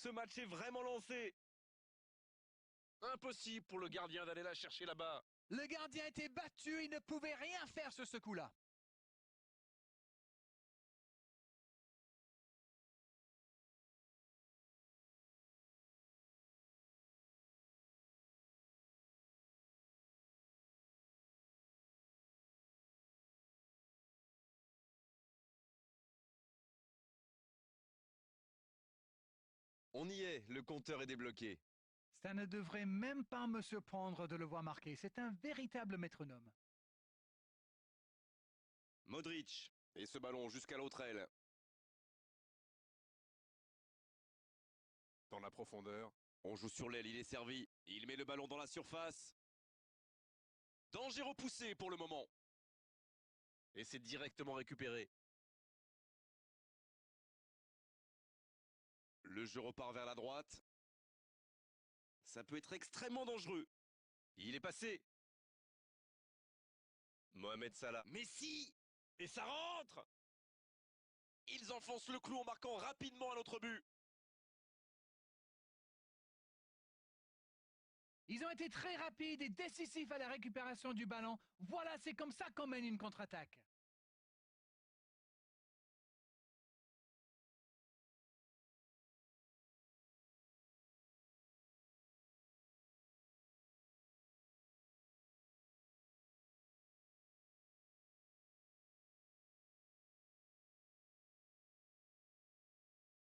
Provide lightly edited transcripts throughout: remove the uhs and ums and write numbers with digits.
Ce match est vraiment lancé. Impossible pour le gardien d'aller la chercher là-bas. Le gardien était battu, il ne pouvait rien faire sur ce coup-là. On y est, le compteur est débloqué. Ça ne devrait même pas me surprendre de le voir marquer. C'est un véritable métronome. Modric. Et ce ballon jusqu'à l'autre aile. Dans la profondeur. On joue sur l'aile, il est servi. Il met le ballon dans la surface. Danger repoussé pour le moment. Et c'est directement récupéré. Le jeu repart vers la droite. Ça peut être extrêmement dangereux. Il est passé. Mohamed Salah. Messi. Et ça rentre. Ils enfoncent le clou en marquant rapidement un autre but. Ils ont été très rapides et décisifs à la récupération du ballon. Voilà, c'est comme ça qu'on mène une contre-attaque.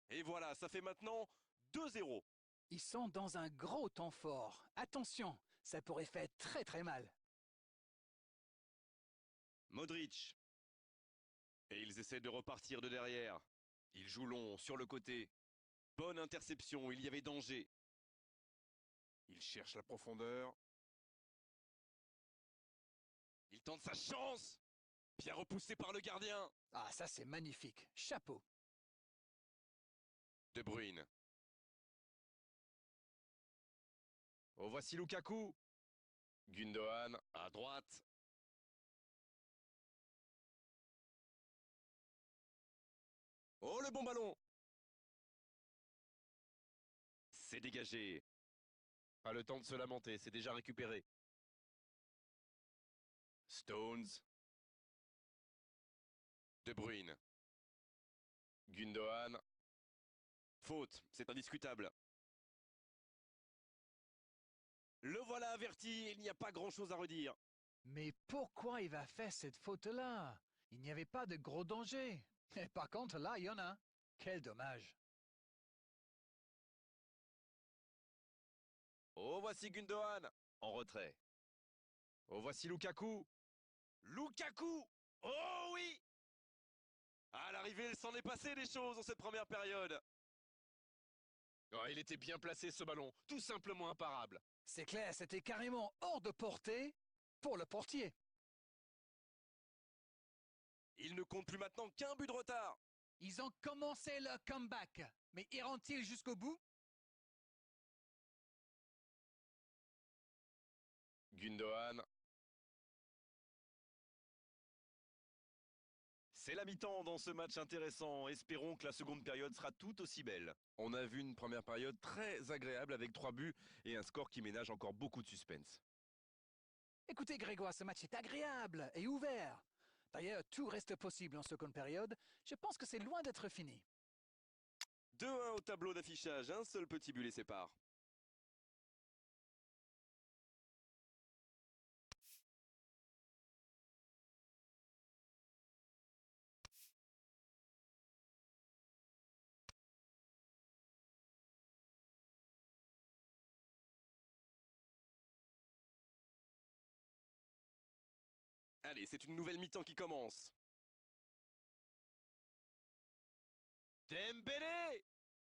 Et voilà, ça fait maintenant 2-0. Ils sont dans un gros temps fort. Attention, ça pourrait faire très très mal. Modric. Et ils essaient de repartir de derrière. Ils jouent long sur le côté. Bonne interception, il y avait danger. Il cherche la profondeur. Il tente sa chance. Bien repoussé par le gardien. Ah, ça c'est magnifique. Chapeau. De Bruyne. Oh, voici Lukaku. Gundogan à droite. Oh, le bon ballon. C'est dégagé. Pas le temps de se lamenter, c'est déjà récupéré. Stones. De Bruyne. Gundogan. Faute, c'est indiscutable. Le voilà averti, il n'y a pas grand-chose à redire. Mais pourquoi il va faire cette faute-là? Il n'y avait pas de gros danger. Et par contre, là, il y en a. Quel dommage. Oh, voici Gundogan. En retrait. Oh, voici Lukaku. Lukaku. Oh oui. À l'arrivée, il s'en est passé des choses dans cette première période. Oh, il était bien placé ce ballon, tout simplement imparable. C'est clair, c'était carrément hors de portée pour le portier. Il ne compte plus maintenant qu'un but de retard. Ils ont commencé leur comeback. Mais iront-ils jusqu'au bout? Gundogan. C'est la mi-temps dans ce match intéressant. Espérons que la seconde période sera tout aussi belle. On a vu une première période très agréable avec 3 buts et un score qui ménage encore beaucoup de suspense. Écoutez, Grégoire, ce match est agréable et ouvert. D'ailleurs, tout reste possible en seconde période. Je pense que c'est loin d'être fini. 2-1 au tableau d'affichage, un seul petit but les sépare. Allez, c'est une nouvelle mi-temps qui commence. Dembélé.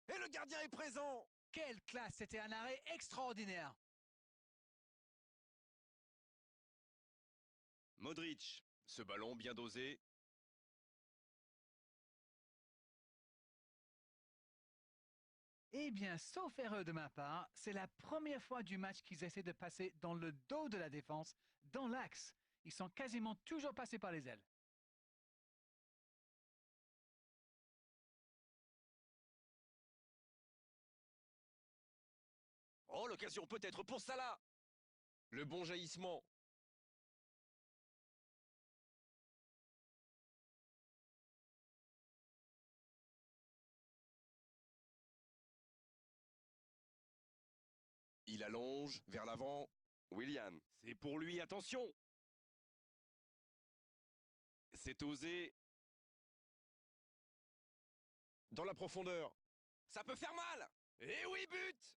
Et le gardien est présent. Quelle classe! C'était un arrêt extraordinaire. Modric. Ce ballon bien dosé. Eh bien, sauf erreur de ma part, c'est la première fois du match qu'ils essaient de passer dans le dos de la défense, dans l'axe. Ils sont quasiment toujours passés par les ailes. Oh, l'occasion peut-être pour Salah. Le bon jaillissement. Il allonge vers l'avant. Willian, c'est pour lui, attention. C'est osé. Dans la profondeur. Ça peut faire mal. Et oui, but.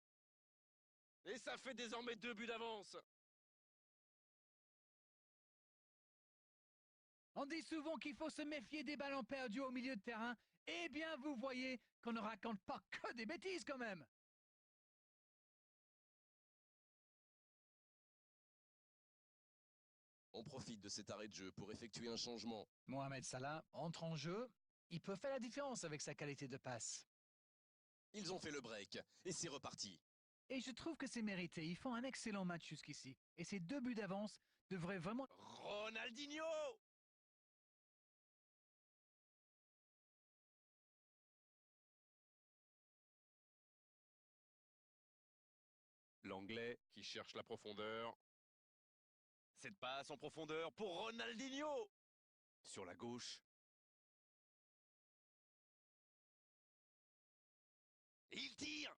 Et ça fait désormais 2 buts d'avance. On dit souvent qu'il faut se méfier des ballons perdus au milieu de terrain. Eh bien, vous voyez qu'on ne raconte pas que des bêtises quand même. On profite de cet arrêt de jeu pour effectuer un changement. Mohamed Salah entre en jeu. Il peut faire la différence avec sa qualité de passe. Ils ont fait le break et c'est reparti. Et je trouve que c'est mérité. Ils font un excellent match jusqu'ici. Et ces 2 buts d'avance devraient vraiment... Ronaldinho. L'anglais qui cherche la profondeur. Cette passe en profondeur pour Ronaldinho. Sur la gauche. Et il tire.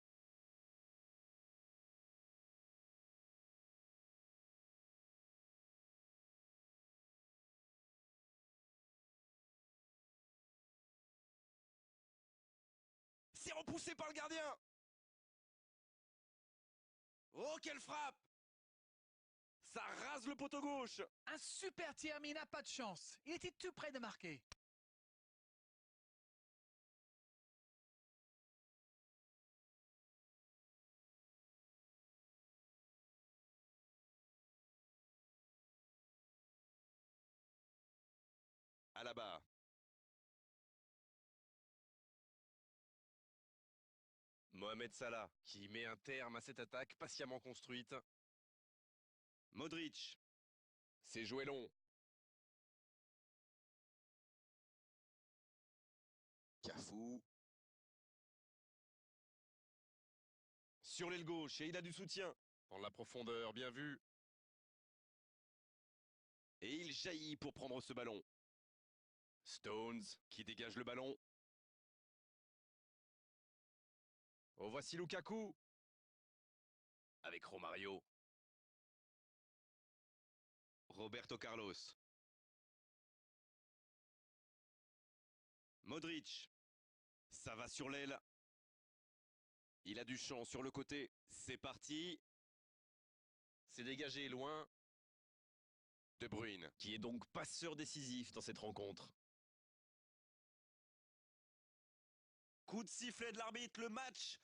C'est repoussé par le gardien. Oh, quelle frappe. Ça rase le poteau gauche. Un super tir, mais il n'a pas de chance. Il était tout près de marquer. À la barre. Mohamed Salah qui met un terme à cette attaque patiemment construite. Modric. C'est joué long. Cafou. Sur l'aile gauche et il a du soutien. Dans la profondeur, bien vu. Et il jaillit pour prendre ce ballon. Stones qui dégage le ballon. Oh, voici Lukaku. Avec Romario. Roberto Carlos. Modric. Ça va sur l'aile. Il a du champ sur le côté. C'est parti. C'est dégagé loin. De Bruyne, qui est donc passeur décisif dans cette rencontre. Coup de sifflet de l'arbitre, le match